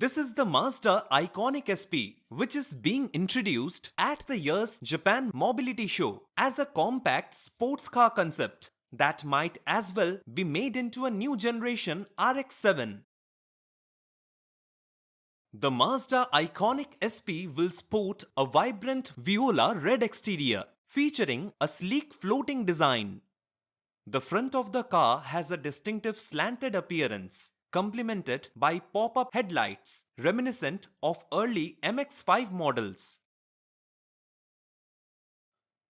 This is the Mazda Iconic SP, which is being introduced at the year's Japan Mobility Show as a compact sports car concept that might as well be made into a new generation RX-7. The Mazda Iconic SP will sport a vibrant Viola Red exterior, featuring a sleek floating design. The front of the car has a distinctive slanted appearance, complemented by pop-up headlights reminiscent of early MX-5 models.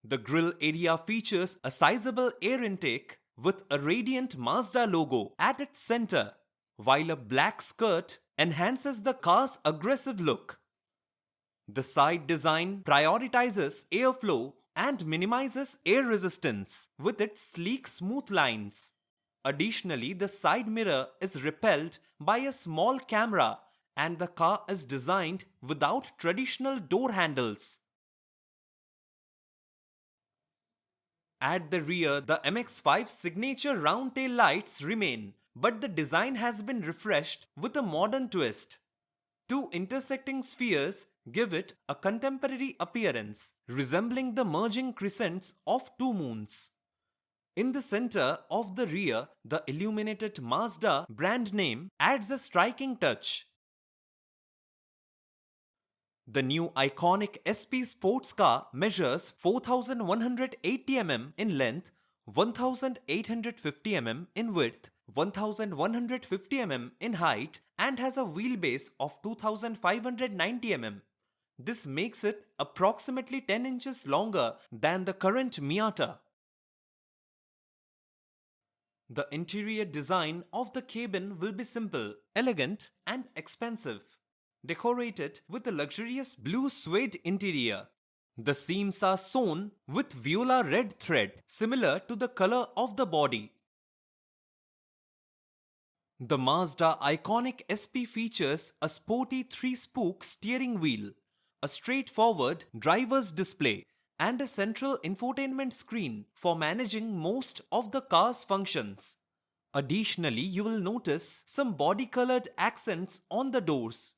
The grille area features a sizable air intake with a radiant Mazda logo at its center, while a black skirt enhances the car's aggressive look. The side design prioritizes airflow and minimizes air resistance with its sleek smooth lines. Additionally, the side mirror is repelled by a small camera and the car is designed without traditional door handles. At the rear, the MX-5 signature round tail lights remain, but the design has been refreshed with a modern twist. Two intersecting spheres give it a contemporary appearance, resembling the merging crescents of two moons. In the center of the rear, the illuminated Mazda brand name adds a striking touch. The new Iconic SP sports car measures 4180 mm in length, 1850 mm in width, 1150 mm in height, and has a wheelbase of 2590 mm. This makes it approximately 10 inches longer than the current Miata. The interior design of the cabin will be simple, elegant, and expensive, decorated with a luxurious blue suede interior. The seams are sewn with Viola Red thread, similar to the color of the body. The Mazda Iconic SP features a sporty 3-spoke steering wheel, a straightforward driver's display, and a central infotainment screen for managing most of the car's functions. Additionally, you will notice some body-colored accents on the doors.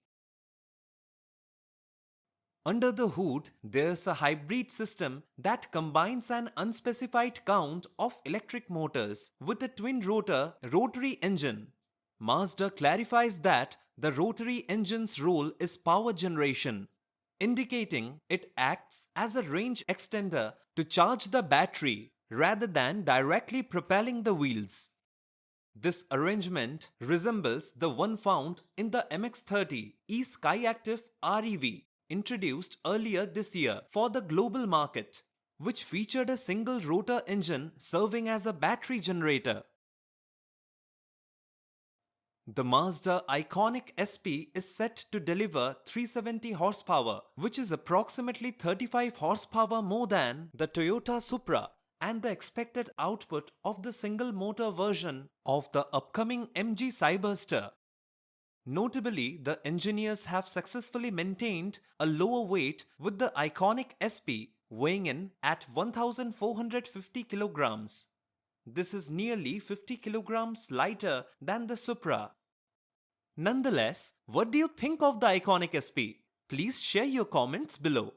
Under the hood, there's a hybrid system that combines an unspecified count of electric motors with a twin-rotor rotary engine. Mazda clarifies that the rotary engine's role is power generation, indicating it acts as a range extender to charge the battery rather than directly propelling the wheels. This arrangement resembles the one found in the MX-30 E-Skyactiv R-EV, introduced earlier this year for the global market, which featured a single rotor engine serving as a battery generator. The Mazda Iconic SP is set to deliver 370 horsepower, which is approximately 35 horsepower more than the Toyota Supra and the expected output of the single-motor version of the upcoming MG Cyberster. Notably, the engineers have successfully maintained a lower weight with the Iconic SP weighing in at 1450 kilograms. This is nearly 50 kilograms lighter than the Supra. Nonetheless, what do you think of the Iconic SP? Please share your comments below.